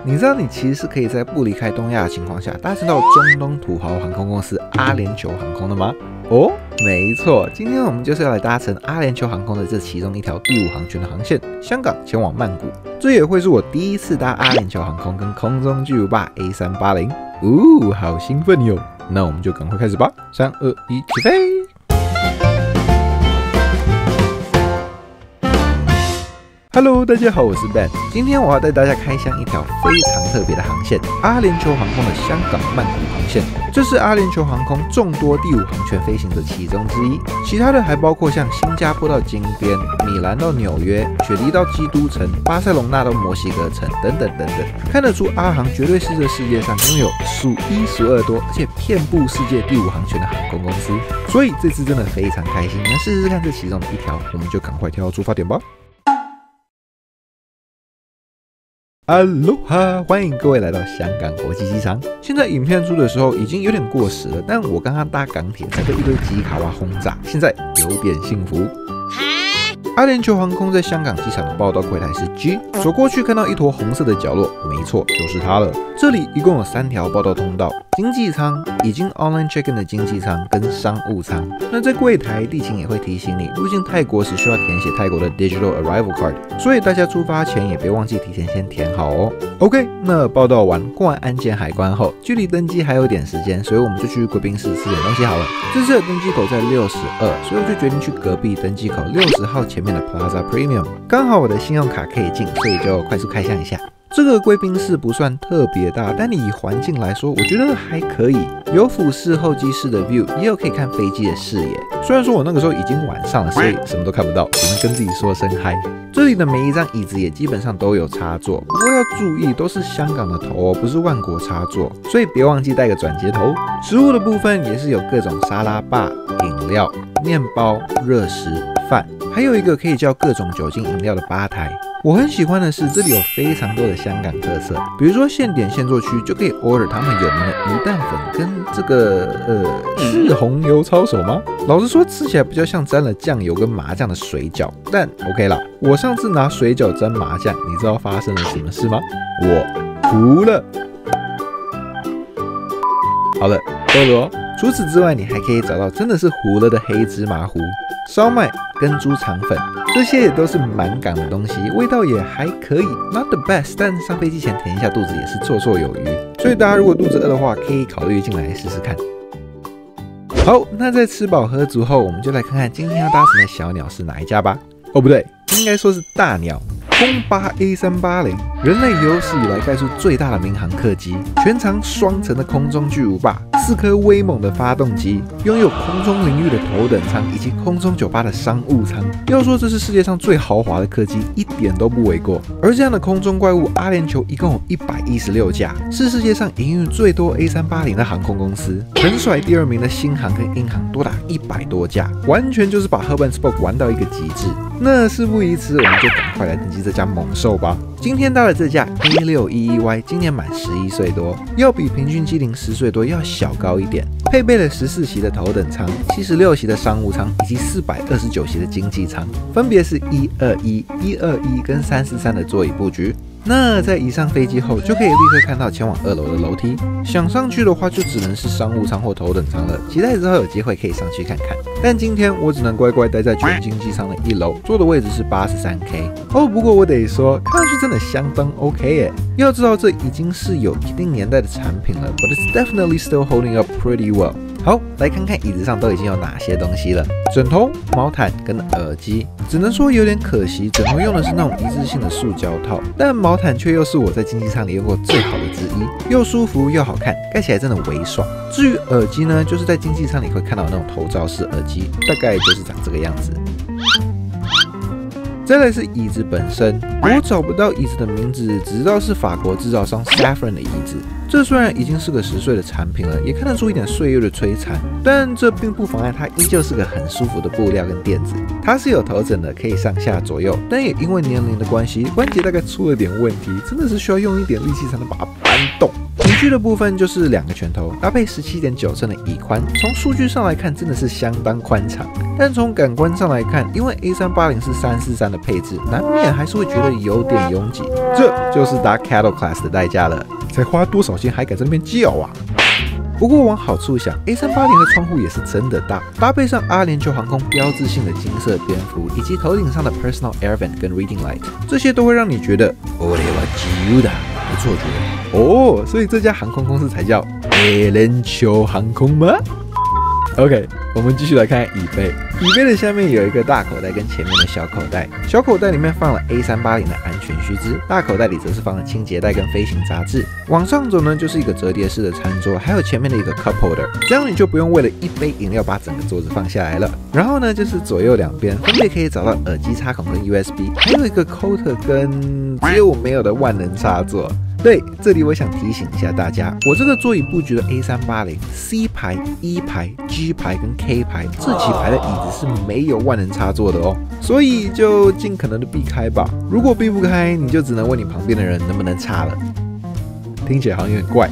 你知道你其實是可以在不離開東亞的情況下搭乘到中東土豪航空公司阿聯酋航空的嗎？哦，沒錯，今天我們就是要來搭乘阿聯酋航空的這其中一條第5航權的航線，香港前往曼谷。這也會是我第一次搭阿聯酋航空跟空中巨無霸 A380，好興奮喲！那我們就趕快開始吧，3、2、1，起飛！Hello， 大家好，我是 Ben。今天我要帶大家開箱一條非常特別的航線——阿聯酋航空的香港曼谷航線。這是阿聯酋航空眾多第5航權飛行的其中之一，其他的還包括像新加坡到金邊、米蘭到紐約、雪梨到基督城、巴塞隆納到墨西哥城等等等等。看得出阿航絕對是這世界上擁有數1數2多，而且遍布世界第5航權的航空公司。所以這次真的非常開心，能試試看這其中的一條，我們就趕快跳到出發點吧。Aloha， 歡迎各位來到香港國際機場。現在影片出的時候已經有點過時了，但我剛剛搭港鐵才被一堆吉卡哇轟炸，現在有點幸福。阿聯酋航空在香港機場的報到櫃台是 G， 走過去看到一坨紅色的角落，沒錯，就是它了。這裡一共有3條報到通道：經濟艙、已經 online check in 的經濟艙跟商務艙。那在櫃台，地勤也會提醒你，入境泰國時需要填寫泰國的 digital arrival card， 所以大家出發前也別忘記提前先填好哦。OK， 那報到完，過完安檢海關後，距離登機還有點時間，所以我們就去貴賓室吃點東西好了。這次的登機口在62，所以我就決定去隔壁登機口60號前面的 Plaza Premium， 剛好我的信用卡可以進，所以就快速開箱一下。這個貴賓室不算特別大，但你以環境來說，我覺得還可以。有俯視候機室的 view， 也有可以看飛機的視野。雖然說我那個時候已經晚上了，所以什麼都看不到，只能跟自己說聲嗨。這裡的每一張椅子也基本上都有插座，不過要注意，都是香港的頭哦，不是萬國插座，所以別忘記帶個轉接頭。食物的部分也是有各種沙拉吧、飲料、麵包、熱食、飯，還有一個可以叫各種酒精飲料的吧台。我很喜歡的是，這裡有非常多的香港特色，比如說現點现做區就可以 order 他們有名的魚蛋粉跟這個是紅油抄手嗎？老實說，吃起來比較像沾了醬油跟麻醬的水餃，但 OK 啦。我上次拿水餃沾麻醬，你知道發生了什麼事嗎？我糊了。好了，夠了哦。除此之外，你還可以找到真的是糊了的黑芝麻糊、燒麥跟豬腸粉，這些也都是蠻港的東西，味道也還可以 ，not the best， 但上飛機前填一下肚子也是綽綽有餘。所以大家如果肚子餓的話，可以考慮進來試試看。好，那在吃飽喝足後，我們就來看看今天要搭乘的小鳥是哪一架吧。哦，不對，應該說是大鳥。空巴 A380， 人類有史以來蓋出最大的民航客機，全長雙層的空中巨無霸，4顆威猛的發動機，擁有空中淋浴的頭等艙以及空中酒吧的商務艙。要說這是世界上最豪華的客機，一點都不為過。而這樣的空中怪物，阿聯酋一共有116架，是世界上營運最多 A380 的航空公司，橫甩第2名的新航跟英航多達100多架，完全就是把 Hub and Spoke 玩到一個極致。那事不宜遲，我們就趕快來登機這架猛獸吧。今天搭的這架 A611Y 今年滿11歲多，要比平均機齡10歲多要小高一點，配備了14席的頭等艙、76席的商務艙以及429席的經濟艙，分別是121、121跟343的座椅布局。那在一上飛機後，就可以立刻看到前往2樓的樓梯。想上去的話，就只能是商務艙或頭等艙了。期待之後有機會可以上去看看。但今天我只能乖乖待在全經濟艙的1樓，坐的位置是83K。哦，不過我得說，看上去真的相當 OK 耶。要知道，這已經是有一定年代的產品了 ，but it's definitely still holding up pretty well。好，來看看椅子上都已經有哪些東西了：枕頭、毛毯跟耳機。只能說有點可惜，枕頭用的是那種一致性的塑膠套，但毛毯卻又是我在經濟艙裡用過最好的之一，又舒服又好看，蓋起來真的微爽。至於耳機呢，就是在經濟艙裡會看到那種頭罩式耳機，大概就是長這個樣子。再來是椅子本身，我找不到椅子的名字，只知道是法國製造商 Safran 的椅子。這雖然已經是個10歲的產品了，也看得出一點歲月的摧殘，但這並不妨礙它依舊是個很舒服的布料跟墊子。它是有頭枕的，可以上下左右，但也因為年齡的關係，關節大概出了點問題，真的是需要用一點力氣才能把它搬動。椅具的部分就是2個拳頭，搭配17.9寸的椅寬，從數據上來看真的是相當寬敞，但從感官上來看，因為 A380 是343的的配置，難免還是會覺得有點擁擠。這就是搭 Cattle Class 的代價了。才花多少錢還敢在那邊叫啊？不過往好處想 ，A380的窗戶也是真的大，搭配上阿聯酋航空標誌性的金色蝙蝠，以及頭頂上的 Personal Air Vent 跟 Reading Light， 這些都會讓你覺得我は自由だ，沒錯覺哦，所以這家航空公司才叫阿聯酋航空嗎？ OK， 我們繼續來看椅背。椅背的下面有一個大口袋跟前面的小口袋，小口袋裡面放了 A380的安全須知，大口袋裡則是放了清潔袋跟飛行雜誌。往上走呢，就是一個折疊式的餐桌，還有前面的一個 cup holder， 這樣你就不用為了一杯飲料把整個桌子放下來了。然後呢，就是左右兩邊分別可以找到耳機插孔跟 USB， 還有一個 coater 跟只有我沒有的萬能插座。对，這裡我想提醒一下大家，我這個座椅布局的 A380 C 排、E 排、G 排跟 K 排這幾排的椅子是沒有萬能插座的哦，所以就盡可能的避開吧。如果避不開，你就只能問你旁邊的人能不能插了。聽起來好像有點怪。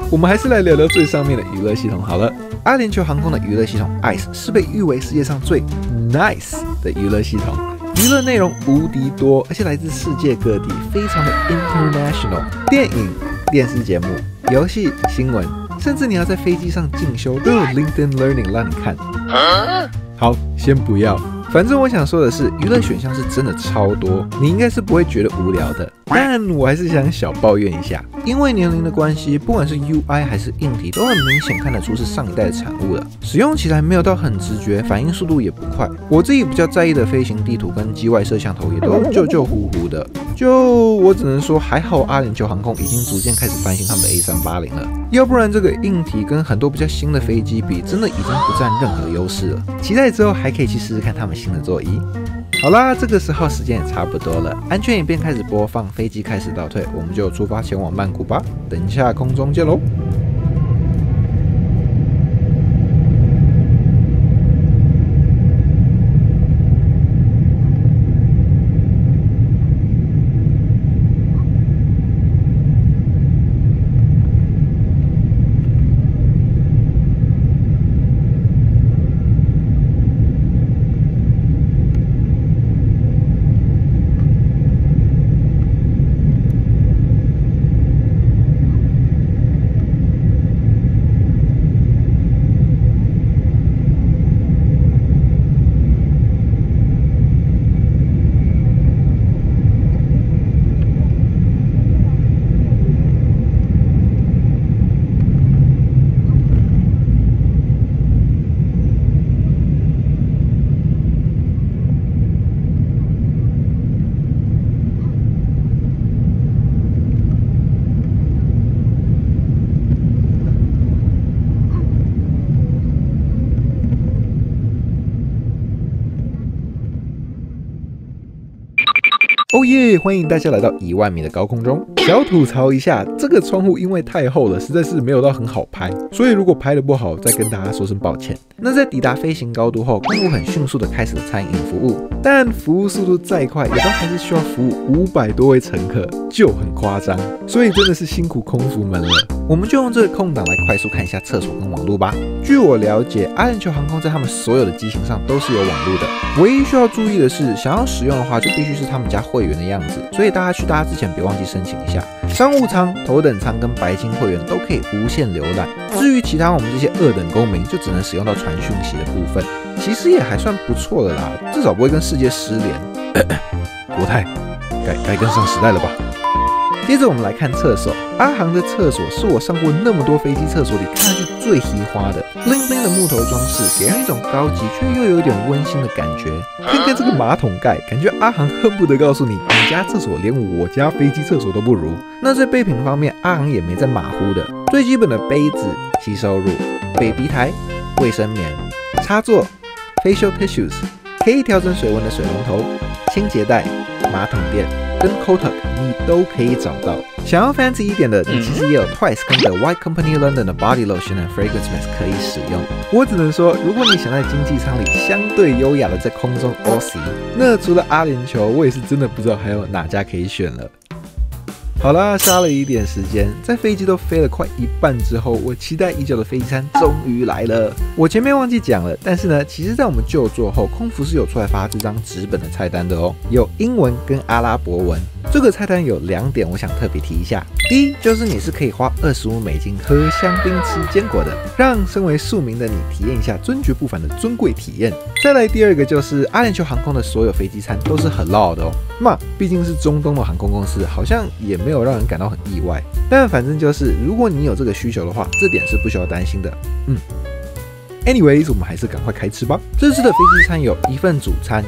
我們還是來聊聊最上面的娛樂系統好了。阿聯酋航空的娛樂系統 ICE 是被譽為世界上最 nice 的娛樂系統。娛樂內容無敵多，而且來自世界各地，非常的 international。電影、電視節目、遊戲、新聞，甚至你要在飛機上進修，都有 LinkedIn Learning 讓你看。好，先不要。反正我想說的是，娛樂選項是真的超多，你應該是不會覺得無聊的。但我還是想小抱怨一下，因為年齡的關係，不管是 UI 還是硬體，都很明顯看得出是上一代的產物了。使用起來沒有到很直覺，反應速度也不快。我自己比較在意的飛行地圖跟機外攝像頭也都舊糊糊的。就我只能說，還好阿聯酋航空已經逐漸開始翻新他們的 A380了，要不然這個硬體跟很多比較新的飛機比，真的已經不占任何優勢了。期待之後還可以去試試看他們新的座椅。好啦，這個時候時間也差不多了，安全影片開始播放，飛機開始倒退，我們就出發前往曼谷吧。等一下空中見嘍。哦耶！歡迎大家來到10000米的高空中。小吐槽一下，這個窗戶因為太厚了，實在是沒有到很好拍，所以如果拍得不好，再跟大家說聲抱歉。那在抵達飛行高度後，空服很迅速的開始了餐飲服務，但服務速度再快，也都還是需要服務500多位乘客，就很誇張。所以真的是辛苦空服們了。我們就用這個空檔來快速看一下廁所跟網路吧。據我了解，阿聯酋航空在他們所有的機型上都是有網路的。唯一需要注意的是，想要使用的話，就必須是他們家會員的樣子。所以大家去搭之前別忘記申請一下。商務艙、頭等艙跟白金會員都可以無限瀏覽。至於其他我們這些2等公民，就只能使用到傳訊息的部分。其實也還算不錯的啦，至少不會跟世界失聯。國泰，該跟上時代了吧？接着我們來看廁所，阿航的廁所是我上過那麼多飛機廁所裡看上去最稀花的，bling bling的木頭裝飾，給人一種高級卻又有一點溫馨的感覺。看看這個馬桶蓋，感覺阿航恨不得告訴你，你家廁所連我家飛機廁所都不如。那在備品方面，阿航也沒在馬虎的，最基本的杯子、吸收乳、baby台、衛生棉、插座、facial tissues、可以調整水溫的水龍頭、清潔袋、馬桶墊跟 Kotak 你都可以找到。想要 fancy 一點的，你其實也有 Twice 跟 The White Company London 的 Body Lotion and Fragrance Mist 可以使用。我只能說，如果你想在經濟艙裡相對優雅的在空中 Aussie， 那除了阿聯酋，我也是真的不知道還有哪家可以選了。好啦，殺了一點時間，在飛機都飛了快一半之後，我期待已久的飛機餐終於來了。我前面忘記講了，但是呢，其實在我們就座後，空服是有出來發這張紙本的菜單的哦，有英文跟阿拉伯文。這個菜單有2點，我想特別提一下。第一，就是你是可以花$25喝香檳吃堅果的，讓身為庶民的你體驗一下尊爵不凡的尊貴體驗。再來第2個就是阿聯酋航空的所有飛機餐都是halal的哦，嘛，畢竟是中東的航空公司，好像也沒有讓人感到很意外。但反正就是，如果你有這個需求的話，這點是不需要擔心的。Anyways， 我們還是趕快開吃吧。這次的飛機餐有1份主餐、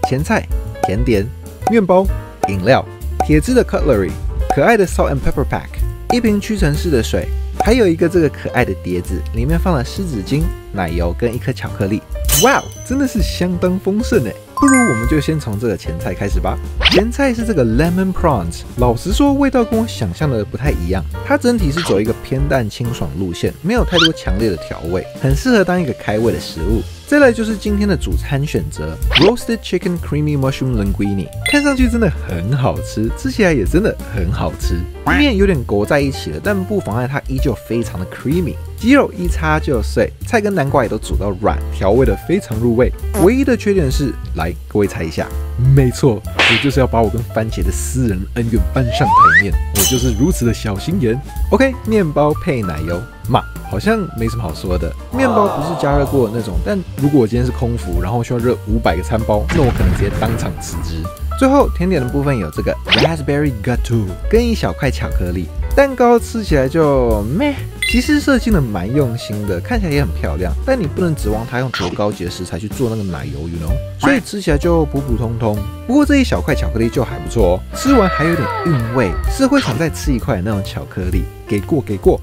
前菜、甜點、麵包、飲料、鐵質的 cutlery、可愛的 salt and pepper pack、1瓶屈臣氏的水，還有一個這個可愛的碟子，裡面放了濕紙巾、奶油跟1顆巧克力。哇，真的是相當豐盛誒！不如我們就先從這個前菜開始吧。前菜是這個 lemon prawns， 老實說味道跟我想象的不太一樣。它整體是走一個偏淡清爽路線，沒有太多強烈的調味，很適合當一個開胃的食物。再來就是今天的主餐選擇 ，roasted chicken creamy mushroom linguine， 看上去真的很好吃，吃起來也真的很好吃。面有點勾在一起了，但不妨礙它依舊非常的 creamy。雞肉一擦就碎，菜跟南瓜也都煮到軟，調味的非常入味。唯一的缺點是，來各位猜一下，沒錯，我就是要把我跟番茄的私人恩怨搬上台面，我就是如此的小心眼。OK， 麵包配奶油嘛，好像沒什麼好說的。麵包不是加熱過的那種，但如果我今天是空服，然後需要熱500個餐包，那我可能直接當場辭職。最後甜點的部分有這個 raspberry gâteau 跟1小塊巧克力，蛋糕吃起來就meh。其實設計的蠻用心的，看起來也很漂亮，但你不能指望它用多高級的食材去做那個奶油 ，you know， 所以吃起來就普普通通。不過這1小塊巧克力就還不錯哦，吃完還有點韻味，是會想再吃1塊的那種巧克力，給過給過。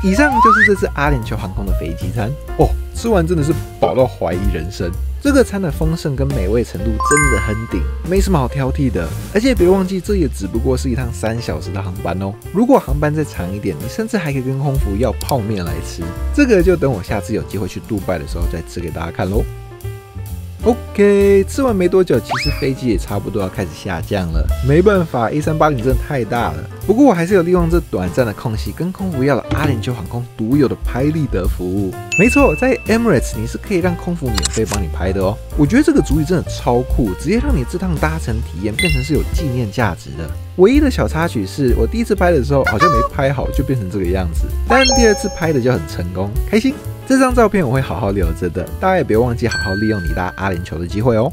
以上就是這次阿聯酋航空的飛機餐哦，吃完真的是飽到懷疑人生。這個餐的豐盛跟美味程度真的很頂，沒什麼好挑剔的。而且別忘記，這也只不過是一趟3小時的航班哦。如果航班再長一點，你甚至還可以跟空服要泡麵來吃。這個就等我下次有機會去杜拜的時候再吃給大家看嘍。OK， 吃完沒多久，其實飛機也差不多要開始下降了。沒辦法 ，A380 真的太大了。不過我還是有利用這短暫的空隙，跟空服要了阿聯酋航空獨有的拍立得服務。沒錯，在 Emirates 你是可以讓空服免費幫你拍的哦。我覺得這個主意真的超酷，直接讓你這趟搭乘體驗變成是有紀念價值的。唯一的小插曲是我第1次拍的時候好像沒拍好，就變成這個樣子。但第2次拍的就很成功，開心。這張照片我會好好留着的，大家也別忘記好好利用你搭阿聯酋的機會哦。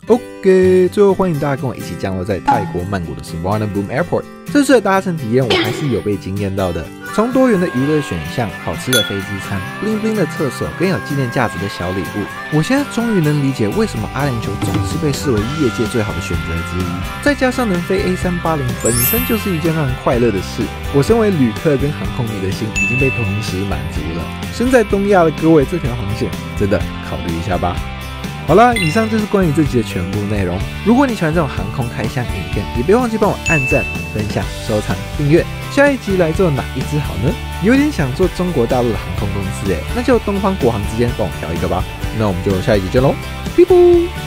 OK， 最後歡迎大家跟我一起降落在泰國曼谷的 Suvarnabhumi Airport。這次的搭乘體驗我還是有被驚豔到的，從多元的娛樂選項、好吃的飛機餐、bling bling的廁所跟有紀念價值的小禮物，我現在終於能理解為什麼阿聯酋總是被視為業界最好的選擇之一。再加上能飛 A380本身就是一件讓人快樂的事，我身為旅客跟航空迷的心已經被同時滿足了。身在東亞的各位，這條航線真的考慮一下吧。好啦，以上就是關於這集的全部內容。如果你喜歡這種航空開箱影片，也別忘記幫我按讚、分享、收藏、訂閱。下一集來做哪一支好呢？有點想做中國大陸的航空公司那就東方國航之間幫我挑一個吧。那我們就下一集見嘍，拜拜。